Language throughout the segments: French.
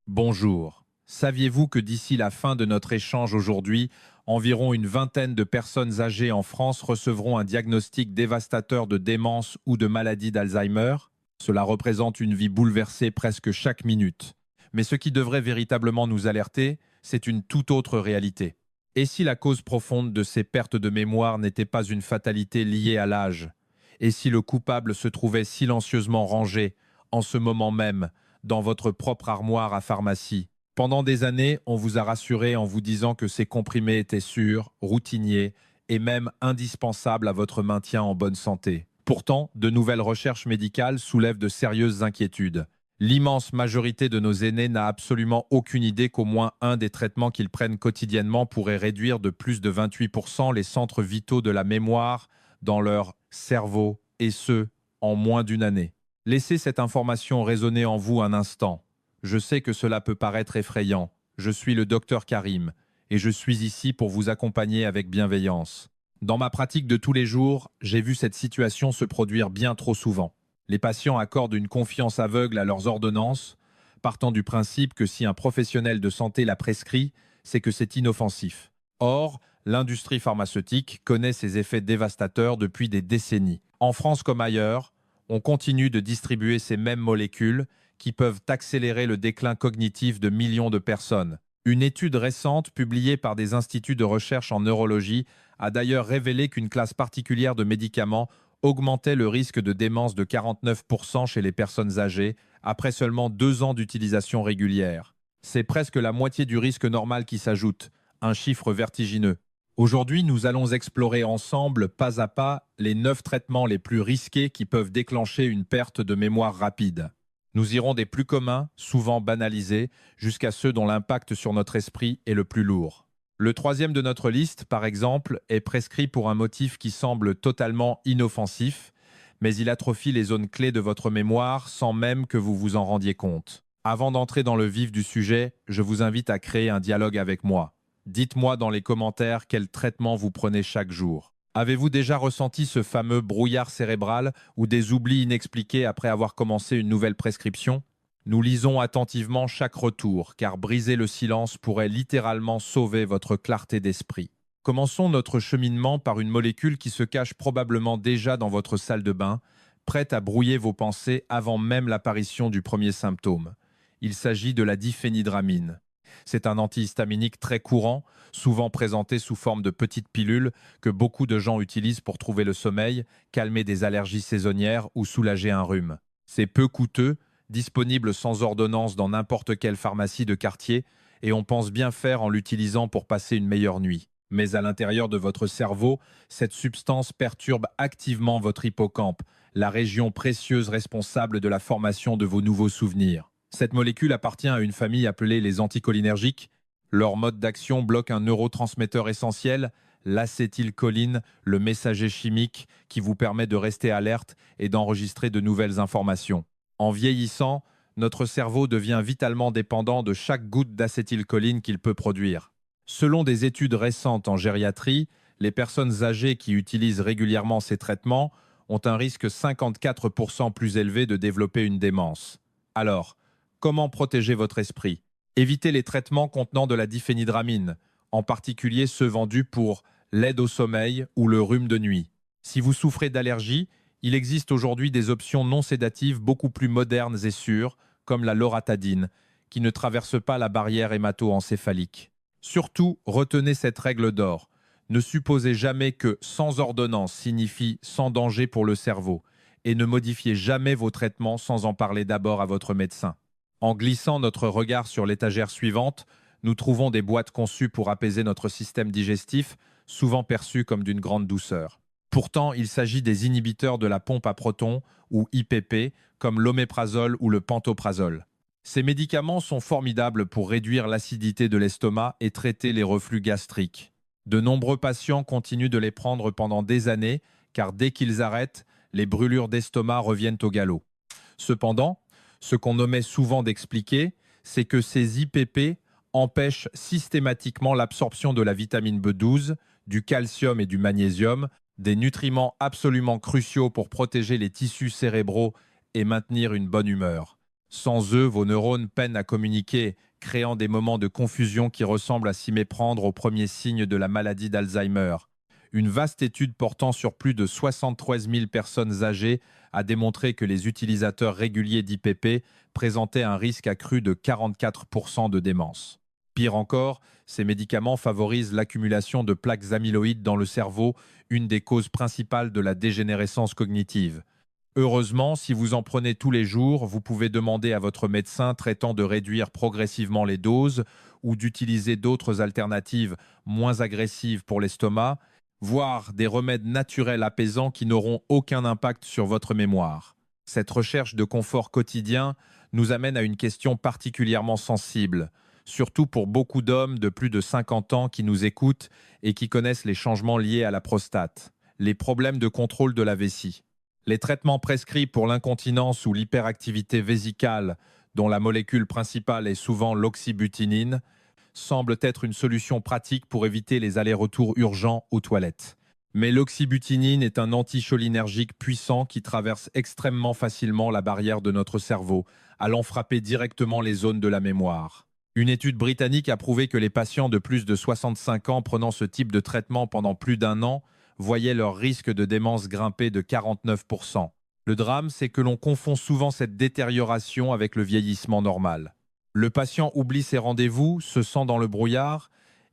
Bonjour. Saviez-vous que d'ici la fin de notre échange aujourd'hui, environ une vingtaine de personnes âgées en France recevront un diagnostic dévastateur de démence ou de maladie d'Alzheimer? Cela représente une vie bouleversée presque chaque minute. Mais ce qui devrait véritablement nous alerter, c'est une toute autre réalité. Et si la cause profonde de ces pertes de mémoire n'était pas une fatalité liée à l'âge? Et si le coupable se trouvait silencieusement rangé, en ce moment même, dans votre propre armoire à pharmacie? Pendant des années, on vous a rassuré en vous disant que ces comprimés étaient sûrs, routiniers et même indispensables à votre maintien en bonne santé. Pourtant, de nouvelles recherches médicales soulèvent de sérieuses inquiétudes. L'immense majorité de nos aînés n'a absolument aucune idée qu'au moins un des traitements qu'ils prennent quotidiennement pourrait réduire de plus de 28% les centres vitaux de la mémoire dans leur cerveau, et ce, en moins d'une année. Laissez cette information résonner en vous un instant. Je sais que cela peut paraître effrayant. Je suis le docteur Karim et je suis ici pour vous accompagner avec bienveillance. Dans ma pratique de tous les jours, j'ai vu cette situation se produire bien trop souvent. Les patients accordent une confiance aveugle à leurs ordonnances, partant du principe que si un professionnel de santé l'a prescrit, c'est que c'est inoffensif. Or, l'industrie pharmaceutique connaît ses effets dévastateurs depuis des décennies. En France comme ailleurs, on continue de distribuer ces mêmes molécules qui peuvent accélérer le déclin cognitif de millions de personnes. Une étude récente publiée par des instituts de recherche en neurologie a d'ailleurs révélé qu'une classe particulière de médicaments augmentait le risque de démence de 49% chez les personnes âgées après seulement 2 ans d'utilisation régulière. C'est presque la moitié du risque normal qui s'ajoute, un chiffre vertigineux. Aujourd'hui, nous allons explorer ensemble, pas à pas, les 9 traitements les plus risqués qui peuvent déclencher une perte de mémoire rapide. Nous irons des plus communs, souvent banalisés, jusqu'à ceux dont l'impact sur notre esprit est le plus lourd. Le troisième de notre liste, par exemple, est prescrit pour un motif qui semble totalement inoffensif, mais il atrophie les zones clés de votre mémoire sans même que vous vous en rendiez compte. Avant d'entrer dans le vif du sujet, je vous invite à créer un dialogue avec moi. Dites-moi dans les commentaires quel traitement vous prenez chaque jour. Avez-vous déjà ressenti ce fameux brouillard cérébral ou des oublis inexpliqués après avoir commencé une nouvelle prescription? Nous lisons attentivement chaque retour, car briser le silence pourrait littéralement sauver votre clarté d'esprit. Commençons notre cheminement par une molécule qui se cache probablement déjà dans votre salle de bain, prête à brouiller vos pensées avant même l'apparition du premier symptôme. Il s'agit de la diphénhydramine. C'est un antihistaminique très courant, souvent présenté sous forme de petites pilules que beaucoup de gens utilisent pour trouver le sommeil, calmer des allergies saisonnières ou soulager un rhume. C'est peu coûteux, disponible sans ordonnance dans n'importe quelle pharmacie de quartier, et on pense bien faire en l'utilisant pour passer une meilleure nuit. Mais à l'intérieur de votre cerveau, cette substance perturbe activement votre hippocampe, la région précieuse responsable de la formation de vos nouveaux souvenirs. Cette molécule appartient à une famille appelée les anticholinergiques. Leur mode d'action bloque un neurotransmetteur essentiel, l'acétylcholine, le messager chimique qui vous permet de rester alerte et d'enregistrer de nouvelles informations. En vieillissant, notre cerveau devient vitalement dépendant de chaque goutte d'acétylcholine qu'il peut produire. Selon des études récentes en gériatrie, les personnes âgées qui utilisent régulièrement ces traitements ont un risque 54% plus élevé de développer une démence. Alors, comment protéger votre esprit? Évitez les traitements contenant de la diphénhydramine, en particulier ceux vendus pour l'aide au sommeil ou le rhume de nuit. Si vous souffrez d'allergies, il existe aujourd'hui des options non sédatives beaucoup plus modernes et sûres, comme la loratadine, qui ne traverse pas la barrière hémato-encéphalique. Surtout, retenez cette règle d'or. Ne supposez jamais que sans ordonnance signifie sans danger pour le cerveau, et ne modifiez jamais vos traitements sans en parler d'abord à votre médecin. En glissant notre regard sur l'étagère suivante, nous trouvons des boîtes conçues pour apaiser notre système digestif, souvent perçues comme d'une grande douceur. Pourtant, il s'agit des inhibiteurs de la pompe à protons, ou IPP, comme l'oméprazole ou le pantoprazole. Ces médicaments sont formidables pour réduire l'acidité de l'estomac et traiter les reflux gastriques. De nombreux patients continuent de les prendre pendant des années, car dès qu'ils arrêtent, les brûlures d'estomac reviennent au galop. Cependant, ce qu'on omet souvent d'expliquer, c'est que ces IPP empêchent systématiquement l'absorption de la vitamine B12, du calcium et du magnésium, des nutriments absolument cruciaux pour protéger les tissus cérébraux et maintenir une bonne humeur. Sans eux, vos neurones peinent à communiquer, créant des moments de confusion qui ressemblent à s'y méprendre aux premiers signes de la maladie d'Alzheimer. Une vaste étude portant sur plus de 73 000 personnes âgées a démontré que les utilisateurs réguliers d'IPP présentaient un risque accru de 44% de démence. Pire encore, ces médicaments favorisent l'accumulation de plaques amyloïdes dans le cerveau, une des causes principales de la dégénérescence cognitive. Heureusement, si vous en prenez tous les jours, vous pouvez demander à votre médecin traitant de réduire progressivement les doses ou d'utiliser d'autres alternatives moins agressives pour l'estomac, voire des remèdes naturels apaisants qui n'auront aucun impact sur votre mémoire. Cette recherche de confort quotidien nous amène à une question particulièrement sensible, surtout pour beaucoup d'hommes de plus de 50 ans qui nous écoutent et qui connaissent les changements liés à la prostate, les problèmes de contrôle de la vessie. Les traitements prescrits pour l'incontinence ou l'hyperactivité vésicale, dont la molécule principale est souvent l'oxybutynin, semblent être une solution pratique pour éviter les allers-retours urgents aux toilettes. Mais l'oxybutynin est un anticholinergique puissant qui traverse extrêmement facilement la barrière de notre cerveau, allant frapper directement les zones de la mémoire. Une étude britannique a prouvé que les patients de plus de 65 ans prenant ce type de traitement pendant plus d'un an voyaient leur risque de démence grimper de 49%. Le drame, c'est que l'on confond souvent cette détérioration avec le vieillissement normal. Le patient oublie ses rendez-vous, se sent dans le brouillard,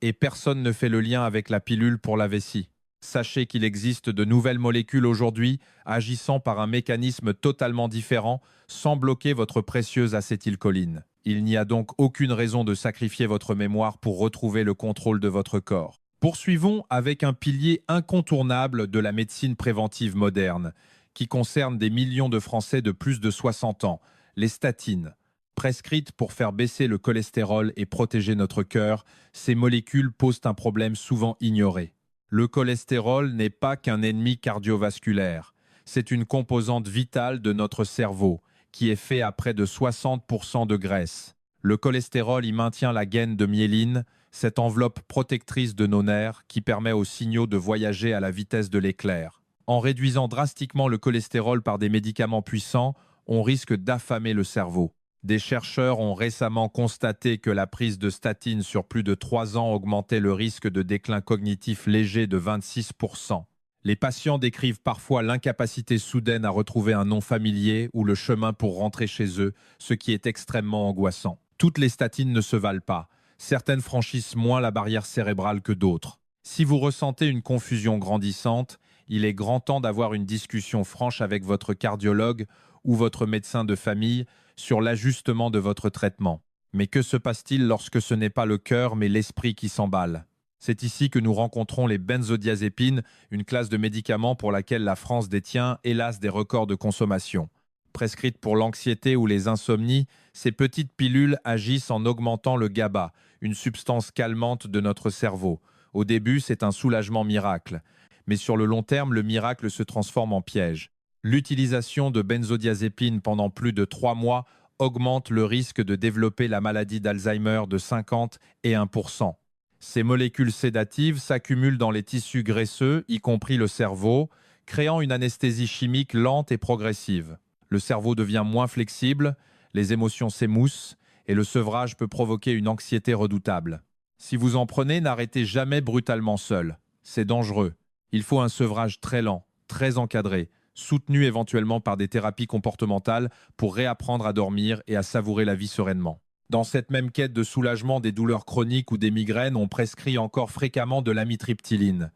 et personne ne fait le lien avec la pilule pour la vessie. Sachez qu'il existe de nouvelles molécules aujourd'hui agissant par un mécanisme totalement différent sans bloquer votre précieuse acétylcholine. Il n'y a donc aucune raison de sacrifier votre mémoire pour retrouver le contrôle de votre corps. Poursuivons avec un pilier incontournable de la médecine préventive moderne, qui concerne des millions de Français de plus de 60 ans, les statines. Prescrites pour faire baisser le cholestérol et protéger notre cœur, ces molécules posent un problème souvent ignoré. Le cholestérol n'est pas qu'un ennemi cardiovasculaire, c'est une composante vitale de notre cerveau, qui est fait à près de 60% de graisse. Le cholestérol y maintient la gaine de myéline, cette enveloppe protectrice de nos nerfs qui permet aux signaux de voyager à la vitesse de l'éclair. En réduisant drastiquement le cholestérol par des médicaments puissants, on risque d'affamer le cerveau. Des chercheurs ont récemment constaté que la prise de statine sur plus de 3 ans augmentait le risque de déclin cognitif léger de 26%. Les patients décrivent parfois l'incapacité soudaine à retrouver un nom familier ou le chemin pour rentrer chez eux, ce qui est extrêmement angoissant. Toutes les statines ne se valent pas. Certaines franchissent moins la barrière cérébrale que d'autres. Si vous ressentez une confusion grandissante, il est grand temps d'avoir une discussion franche avec votre cardiologue ou votre médecin de famille sur l'ajustement de votre traitement. Mais que se passe-t-il lorsque ce n'est pas le cœur mais l'esprit qui s'emballe? C'est ici que nous rencontrons les benzodiazépines, une classe de médicaments pour laquelle la France détient, hélas, des records de consommation. Prescrites pour l'anxiété ou les insomnies, ces petites pilules agissent en augmentant le GABA, une substance calmante de notre cerveau. Au début, c'est un soulagement miracle. Mais sur le long terme, le miracle se transforme en piège. L'utilisation de benzodiazépines pendant plus de 3 mois augmente le risque de développer la maladie d'Alzheimer de 50 et 1%. Ces molécules sédatives s'accumulent dans les tissus graisseux, y compris le cerveau, créant une anesthésie chimique lente et progressive. Le cerveau devient moins flexible, les émotions s'émoussent et le sevrage peut provoquer une anxiété redoutable. Si vous en prenez, n'arrêtez jamais brutalement seul. C'est dangereux. Il faut un sevrage très lent, très encadré, soutenu éventuellement par des thérapies comportementales pour réapprendre à dormir et à savourer la vie sereinement. Dans cette même quête de soulagement des douleurs chroniques ou des migraines, on prescrit encore fréquemment de l'amitriptyline.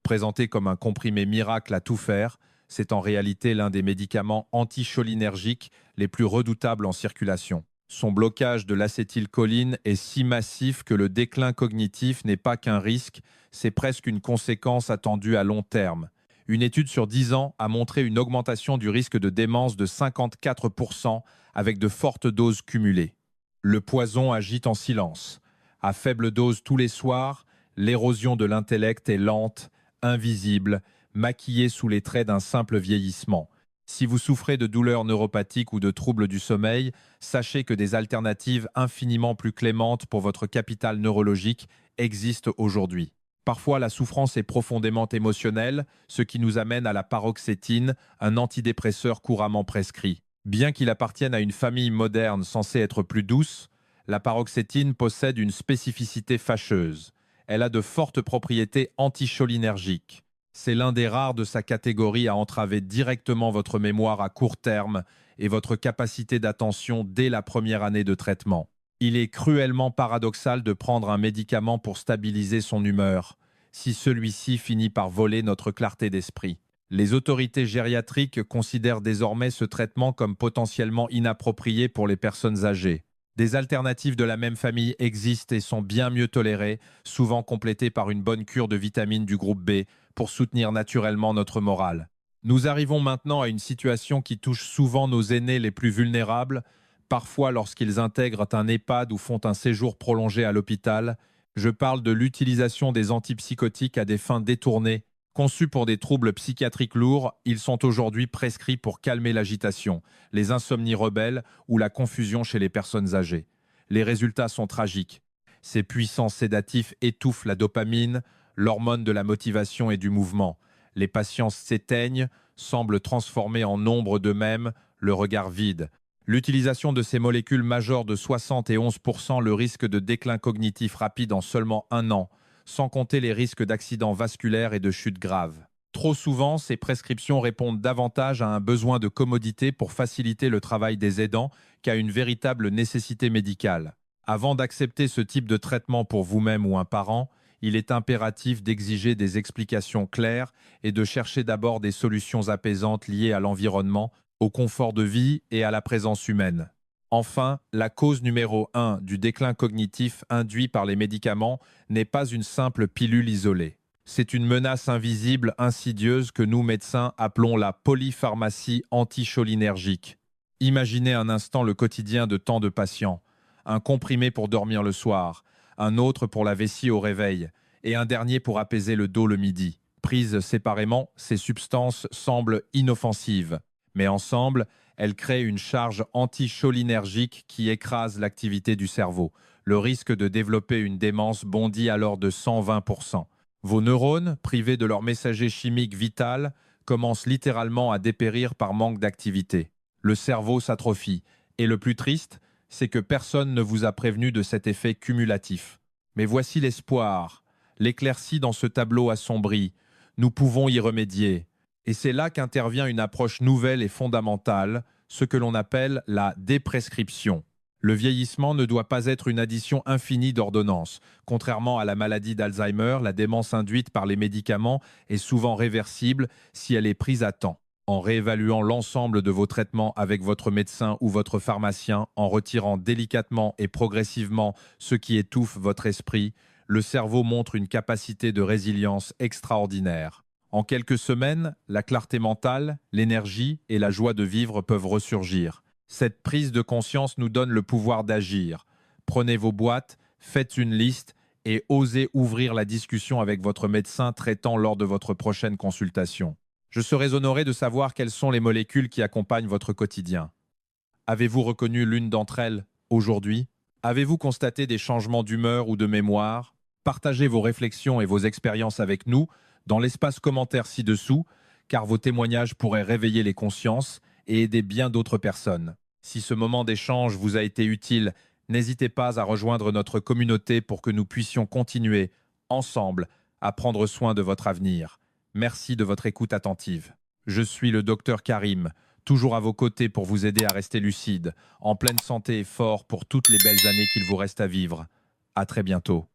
Présenté comme un comprimé miracle à tout faire, c'est en réalité l'un des médicaments anticholinergiques les plus redoutables en circulation. Son blocage de l'acétylcholine est si massif que le déclin cognitif n'est pas qu'un risque, c'est presque une conséquence attendue à long terme. Une étude sur 10 ans a montré une augmentation du risque de démence de 54% avec de fortes doses cumulées. Le poison agit en silence. À faible dose tous les soirs, l'érosion de l'intellect est lente, invisible, maquillée sous les traits d'un simple vieillissement. Si vous souffrez de douleurs neuropathiques ou de troubles du sommeil, sachez que des alternatives infiniment plus clémentes pour votre capital neurologique existent aujourd'hui. Parfois, la souffrance est profondément émotionnelle, ce qui nous amène à la paroxétine, un antidépresseur couramment prescrit. Bien qu'il appartienne à une famille moderne censée être plus douce, la paroxétine possède une spécificité fâcheuse. Elle a de fortes propriétés anticholinergiques. C'est l'un des rares de sa catégorie à entraver directement votre mémoire à court terme et votre capacité d'attention dès la première année de traitement. Il est cruellement paradoxal de prendre un médicament pour stabiliser son humeur, si celui-ci finit par voler notre clarté d'esprit. Les autorités gériatriques considèrent désormais ce traitement comme potentiellement inapproprié pour les personnes âgées. Des alternatives de la même famille existent et sont bien mieux tolérées, souvent complétées par une bonne cure de vitamines du groupe B pour soutenir naturellement notre morale. Nous arrivons maintenant à une situation qui touche souvent nos aînés les plus vulnérables, parfois lorsqu'ils intègrent un EHPAD ou font un séjour prolongé à l'hôpital. Je parle de l'utilisation des antipsychotiques à des fins détournées. Conçus pour des troubles psychiatriques lourds, ils sont aujourd'hui prescrits pour calmer l'agitation, les insomnies rebelles ou la confusion chez les personnes âgées. Les résultats sont tragiques. Ces puissants sédatifs étouffent la dopamine, l'hormone de la motivation et du mouvement. Les patients s'éteignent, semblent transformés en ombre d'eux-mêmes, le regard vide. L'utilisation de ces molécules majeure de 71% le risque de déclin cognitif rapide en seulement 1 an, sans compter les risques d'accidents vasculaires et de chutes graves. Trop souvent, ces prescriptions répondent davantage à un besoin de commodité pour faciliter le travail des aidants qu'à une véritable nécessité médicale. Avant d'accepter ce type de traitement pour vous-même ou un parent, il est impératif d'exiger des explications claires et de chercher d'abord des solutions apaisantes liées à l'environnement, au confort de vie et à la présence humaine. Enfin, la cause numéro 1 du déclin cognitif induit par les médicaments n'est pas une simple pilule isolée. C'est une menace invisible, insidieuse que nous, médecins, appelons la polypharmacie anticholinergique. Imaginez un instant le quotidien de tant de patients. Un comprimé pour dormir le soir, un autre pour la vessie au réveil, et un dernier pour apaiser le dos le midi. Prises séparément, ces substances semblent inoffensives, mais ensemble, elles créent une charge anticholinergique qui écrase l'activité du cerveau. Le risque de développer une démence bondit alors de 120%. Vos neurones, privés de leur messager chimique vital, commencent littéralement à dépérir par manque d'activité. Le cerveau s'atrophie. Et le plus triste, c'est que personne ne vous a prévenu de cet effet cumulatif. Mais voici l'espoir. L'éclaircie dans ce tableau assombri. Nous pouvons y remédier. Et c'est là qu'intervient une approche nouvelle et fondamentale, ce que l'on appelle la déprescription. Le vieillissement ne doit pas être une addition infinie d'ordonnances. Contrairement à la maladie d'Alzheimer, la démence induite par les médicaments est souvent réversible si elle est prise à temps. En réévaluant l'ensemble de vos traitements avec votre médecin ou votre pharmacien, en retirant délicatement et progressivement ce qui étouffe votre esprit, le cerveau montre une capacité de résilience extraordinaire. En quelques semaines, la clarté mentale, l'énergie et la joie de vivre peuvent ressurgir. Cette prise de conscience nous donne le pouvoir d'agir. Prenez vos boîtes, faites une liste et osez ouvrir la discussion avec votre médecin traitant lors de votre prochaine consultation. Je serais honoré de savoir quelles sont les molécules qui accompagnent votre quotidien. Avez-vous reconnu l'une d'entre elles aujourd'hui? Avez-vous constaté des changements d'humeur ou de mémoire? Partagez vos réflexions et vos expériences avec nous dans l'espace commentaire ci-dessous, car vos témoignages pourraient réveiller les consciences et aider bien d'autres personnes. Si ce moment d'échange vous a été utile, n'hésitez pas à rejoindre notre communauté pour que nous puissions continuer, ensemble, à prendre soin de votre avenir. Merci de votre écoute attentive. Je suis le docteur Karim, toujours à vos côtés pour vous aider à rester lucide, en pleine santé et fort pour toutes les belles années qu'il vous reste à vivre. À très bientôt.